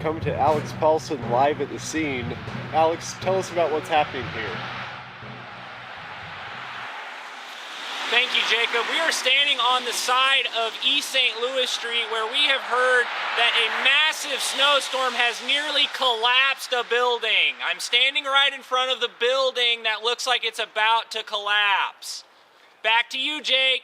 come to Alex Paulson live at the scene. Alex, tell us about what's happening here. Thank you, Jacob. We are standing on the side of East St. Louis Street where we have heard that a massive snowstorm has nearly collapsed a building. I'm standing right in front of the building that looks like it's about to collapse. Back to you, Jake.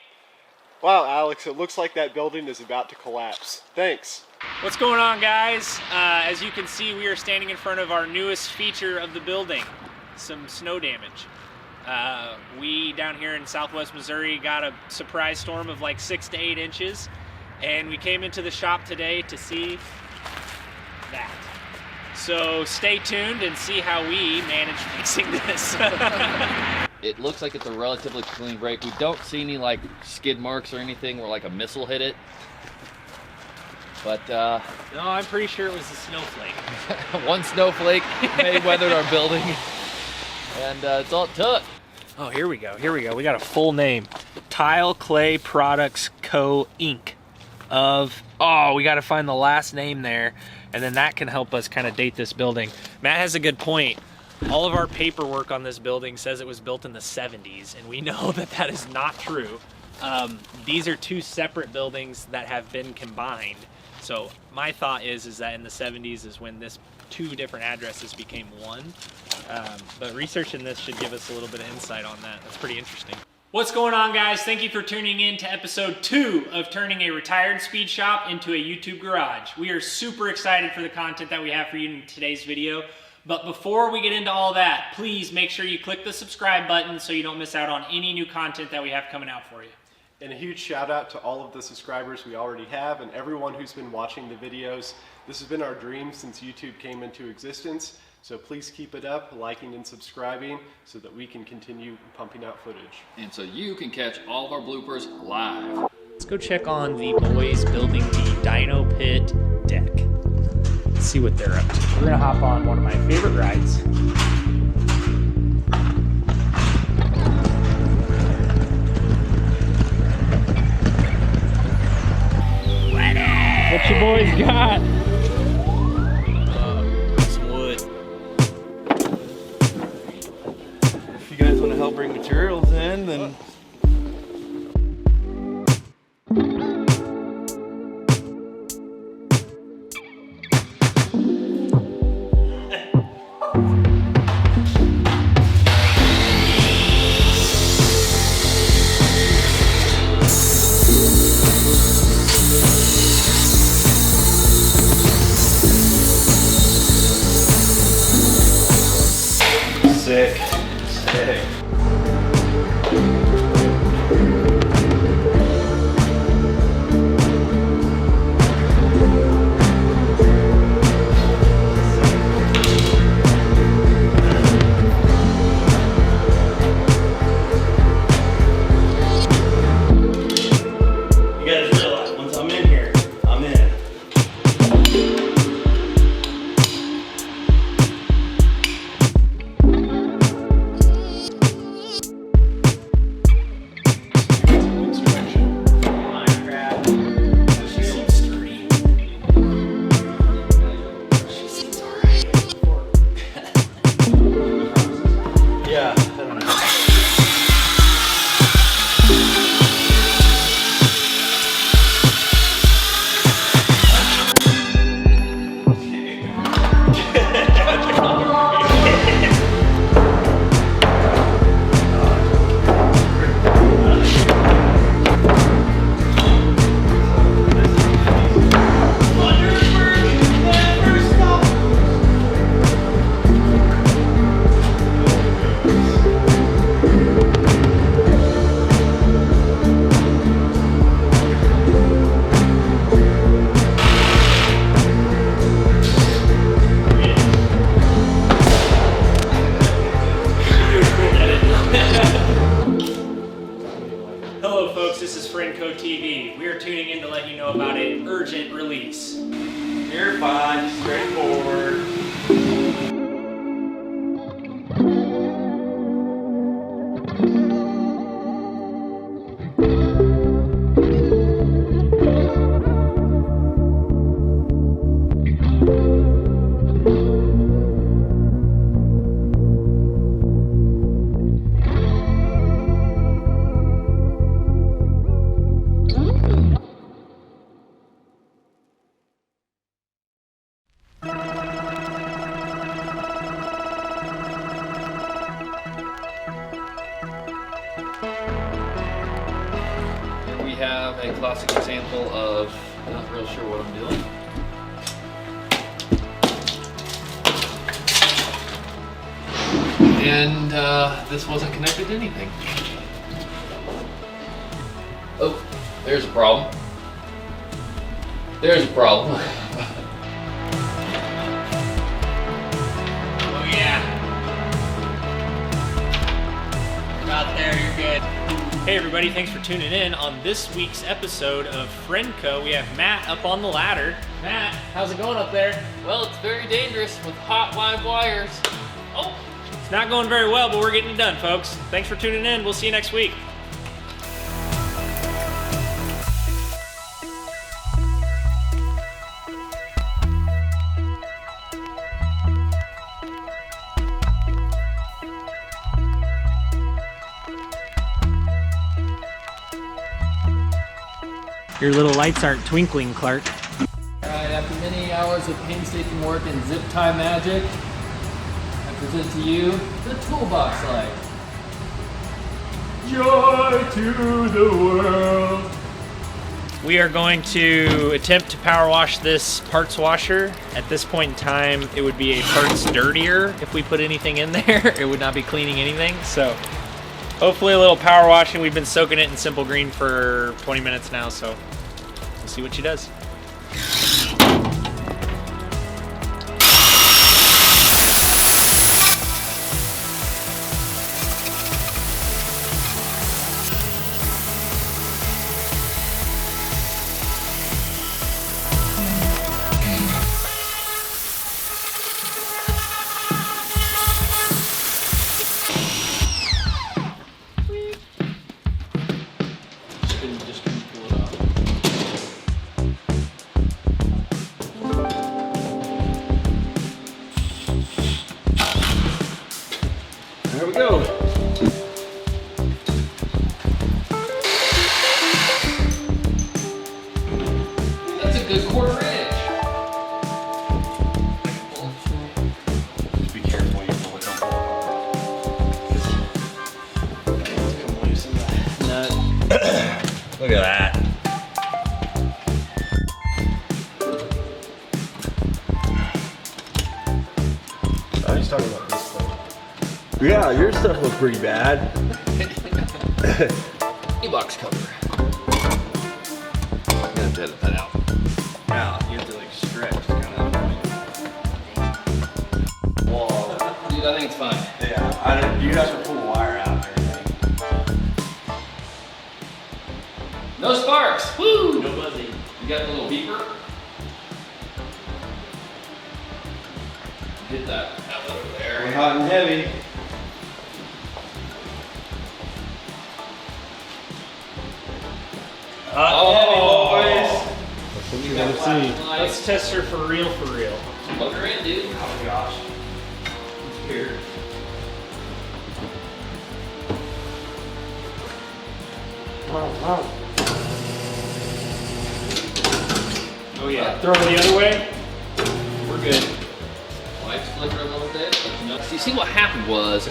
Wow, Alex, it looks like that building is about to collapse. Thanks. What's going on, guys? As you can see, we are standing in front of our newest feature of the building, some snow damage. We down here in southwest Missouri got a surprise storm of like 6 to 8 inches, and we came into the shop today to see that. So stay tuned and see how we manage fixing this. It looks like it's a relatively clean break. We don't see any like skid marks or anything where like a missile hit it. But no, I'm pretty sure it was a snowflake. one snowflake may weathered our building, and it's all it took. Oh, here we go. Here we go. We got a full name. Tile Clay Products Co. Inc. We got to find the last name there, and then that can help us kind of date this building. Matt has a good point. All of our paperwork on this building says it was built in the 70s, and we know that that is not true. These are two separate buildings that have been combined. So my thought is that in the 70s is when this two different addresses became one. But researching this should give us a little bit of insight on that. That's pretty interesting. What's going on, guys? Thank you for tuning in to episode 2 of turning a retired speed shop into a YouTube garage. We are super excited for the content that we have for you in today's video. But before we get into all that, please make sure you click the subscribe button so you don't miss out on any new content that we have coming out for you. And a huge shout out to all of the subscribers we already have and everyone who's been watching the videos. This has been our dream since YouTube came into existence. So please keep it up, liking and subscribing so that we can continue pumping out footage. And so you can catch all of our bloopers live. Let's go check on the boys building the Dino Pit deck. Let's see what they're up to. We're gonna hop on one of my favorite rides. What you boys got? Some wood. If you guys want to help bring materials in, then sick. You guys realize once I'm in here, I'm in. Yeah, I don't know. Hello folks, this is Frenco TV. We are tuning in to let you know about an urgent release. You're fine, straightforward. a classic example of not real sure what I'm doing. And this wasn't connected to anything. Oh, there's a problem. There's a problem. Oh yeah. You're out there, you're good. Hey everybody, thanks for tuning in. On this week's episode of Friendco, we have Matt up on the ladder. Matt, how's it going up there? Well, it's very dangerous with hot live wires. Oh, It's not going very well, but we're getting it done, folks. Thanks for tuning in. We'll see you next week. Your little lights aren't twinkling, Clark. Alright, after many hours of painstaking work and zip tie magic, I present to you the toolbox light. Joy to the world. We are going to attempt to power wash this parts washer. At this point in time, it would be a parts dirtier if we put anything in there. It would not be cleaning anything. So hopefully a little power washing. We've been soaking it in Simple Green for 20 minutes now, so we'll see what she does. Just couldn't pull it off. There we go. That's a good quarter-inch. Just be careful when you pull it. Don't pull it. It's gonna loosen that nut. Look at that. Oh, he's talking about this thing. Yeah, your stuff looks pretty bad. E-box cover. I'm gonna edit that out. Yeah, you have to like stretch kind of. Whoa. Dude, I think it's fine. Yeah, I don't. You have to pull the wire out and everything. No sparks. Woo! No buzzy. You got the little beeper? Hit that outlet over there. We're hot and heavy. Hot and heavy, boys. You gotta see. Let's test her for real, Plug her in, dude. Oh gosh. Here. Oh yeah, throw her the other way. We're good. Lights flicker a little bit. So you see what happened was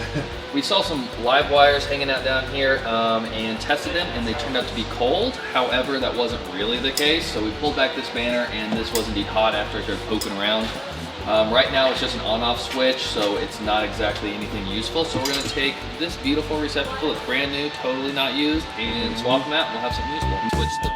we saw some live wires hanging out down here and tested them, and they turned out to be cold. However, that wasn't really the case, so we pulled back this banner and this was indeed hot after I started poking around. Right now it's just an on-off switch, so it's not exactly anything useful. So we're going to take this beautiful receptacle, it's brand new, totally not used, and swap them out and we'll have something useful. Switch the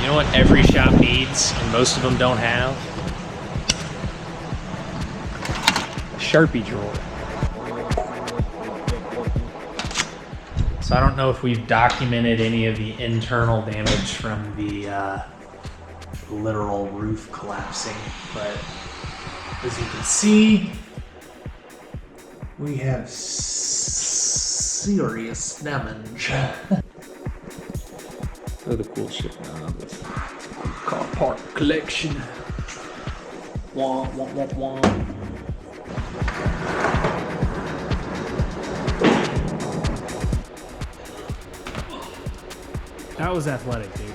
You know what every shop needs, and most of them don't have? A Sharpie drawer. So I don't know if we've documented any of the internal damage from the literal roof collapsing, but as you can see, we have serious damage. Other cool shit now. This car part collection. Wah, wah, wah, wah. That was athletic, dude.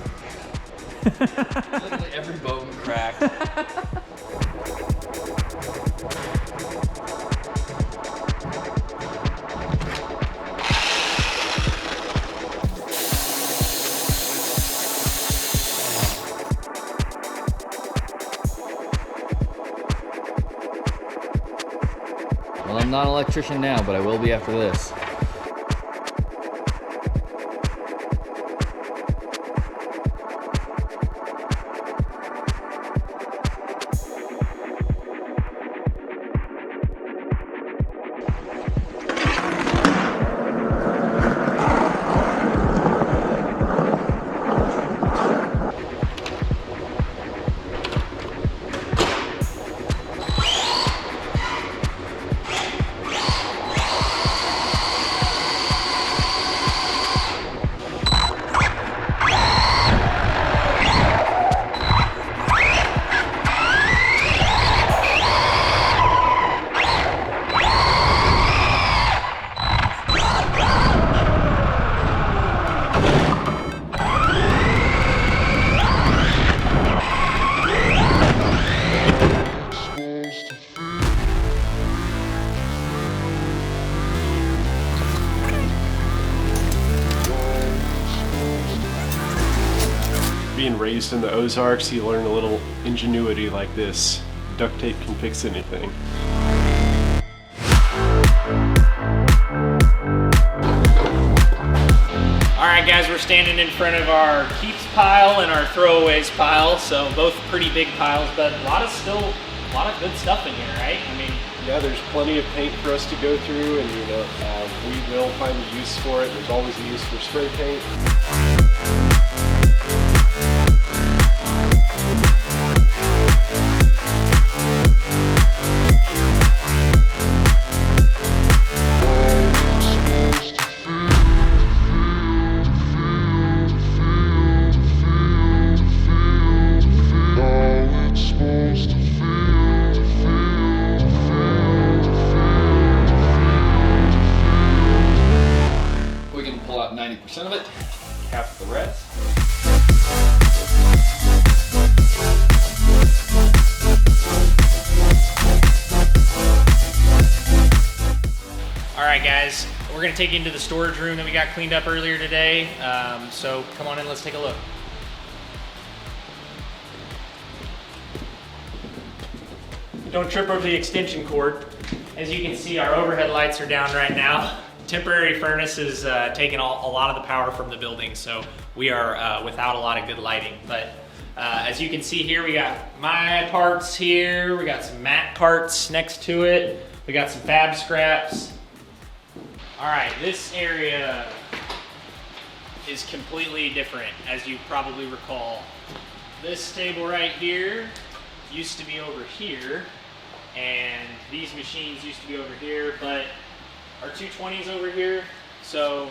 Literally every bone cracked. Well, I'm not an electrician now, but I will be after this. Being raised in the Ozarks, you learn a little ingenuity like this. Duct tape can fix anything. Alright guys, we're standing in front of our keeps pile and our throwaways pile, so both pretty big piles, but a lot of good stuff in here, right? I mean, Yeah, there's plenty of paint for us to go through, and we will find a use for it. There's always a use for spray paint. We can pull out 90% of it, half the rest. alright guys, we're gonna take you into the storage room that we got cleaned up earlier today. So come on in, let's take a look. Don't trip over the extension cord. As you can see, our overhead lights are down right now. Temporary furnace is taking a lot of the power from the building, so we are without a lot of good lighting. But as you can see here, we got my parts here, we got some Matt parts next to it, we got some fab scraps. All right, this area is completely different, as you probably recall. This table right here used to be over here, and these machines used to be over here, but our 220's over here. So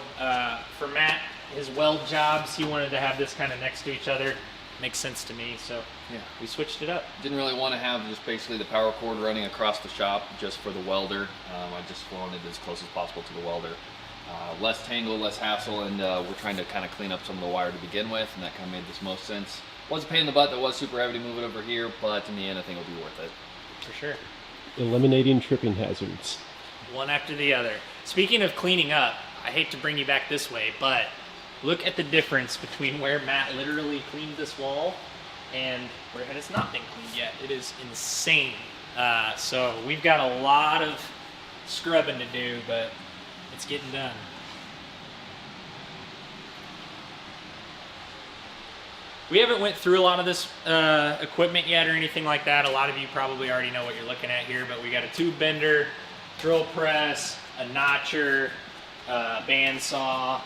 for Matt, his weld jobs, he wanted to have this kind of next to each other. Makes sense to me, so yeah, we switched it up. Didn't really want to have just basically the power cord running across the shop just for the welder. I just wanted it as close as possible to the welder. Less tangle, less hassle, and we're trying to kind of clean up some of the wire to begin with, and that kind of made this most sense. Was a pain in the butt, that was super heavy to move it over here, but in the end I think it'll be worth it. For sure. Eliminating tripping hazards. One after the other. Speaking of cleaning up, I hate to bring you back this way, but look at the difference between where Matt literally cleaned this wall and where it has not been cleaned yet. It is insane. So we've got a lot of scrubbing to do, but it's getting done. We haven't went through a lot of this equipment yet or anything like that. A lot of you probably already know what you're looking at here, but we got a tube bender, drill press, a notcher, bandsaw,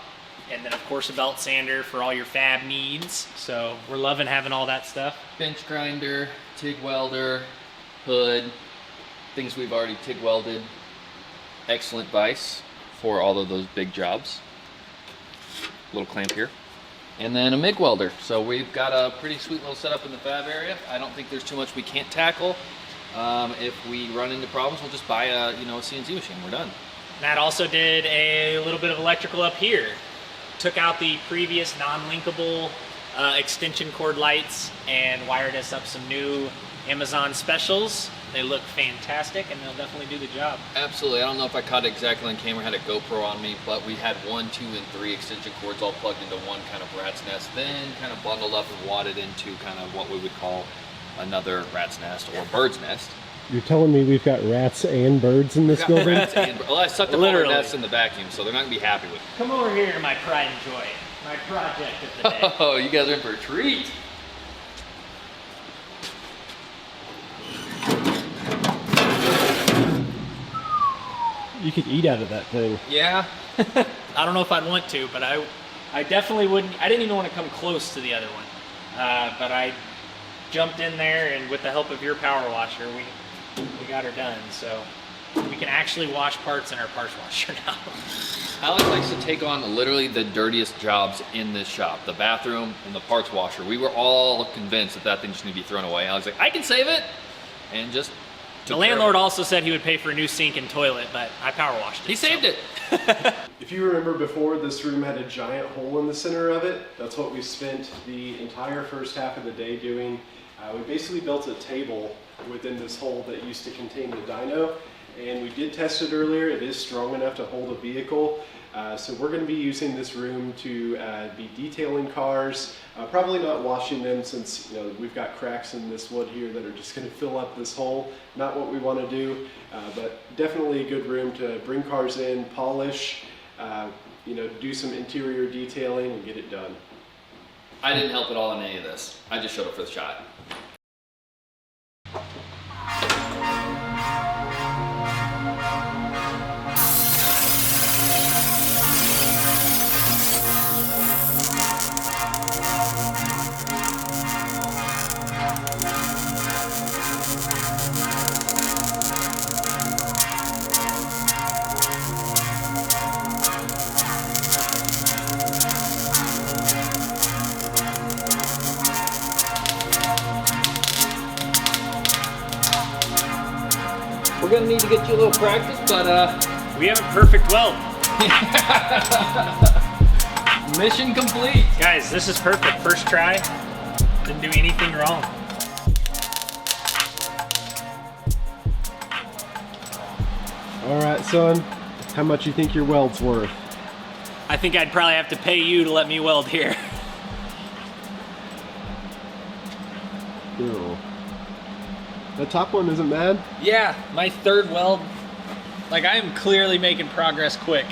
and then of course a belt sander for all your fab needs. So we're loving having all that stuff. Bench grinder, TIG welder, hood, things we've already TIG welded. Excellent vise. for all of those big jobs. Little clamp here. And then a MIG welder. So we've got a pretty sweet little setup in the fab area. I don't think there's too much we can't tackle. If we run into problems, we'll just buy a CNC machine. We're done. Matt also did a little bit of electrical up here. Took out the previous non-linkable extension cord lights and wired us up some new Amazon specials. They look fantastic and they'll definitely do the job. Absolutely. I don't know if I caught it exactly on camera, had a GoPro on me, but we had 1, 2, and 3 extension cords all plugged into one kind of rat's nest, then kind of bundled up and wadded into kind of what we would call another rat's nest or bird's nest. You're telling me we've got rats and birds in this building? Well, I sucked up all the nests in the vacuum, so they're not going to be happy with it. Come over here to my pride and joy, my project of the day. Oh, you guys are in for a treat. You could eat out of that thing. Yeah. I don't know if I'd want to, but I definitely wouldn't. I didn't even want to come close to the other one. But I jumped in there, and with the help of your power washer, we got her done. So we can actually wash parts in our parts washer now. Alex likes to take on literally the dirtiest jobs in this shop. The bathroom and the parts washer. We were all convinced that thing just needed to be thrown away. Alex was like, I can save it. And just the landlord also said he would pay for a new sink and toilet, but I power washed it. He saved it. If you remember before, this room had a giant hole in the center of it. That's what we spent the entire first half of the day doing. We basically built a table within this hole that used to contain the dyno, and we did test it earlier. It is strong enough to hold a vehicle. So we're going to be using this room to be detailing cars, probably not washing them, since we've got cracks in this wood here that are just going to fill up this hole. Not what we want to do, but definitely a good room to bring cars in, polish, do some interior detailing and get it done. I didn't help at all in any of this. I just showed up for the shot. We're gonna need to get you a little practice, but we have a perfect weld. Mission complete. Guys, this is perfect. First try. Didn't do anything wrong. All right, son. How much you think your weld's worth? I think I'd probably have to pay you to let me weld here. Ew. The top one isn't bad. Yeah, my third weld. Like, I am clearly making progress quick.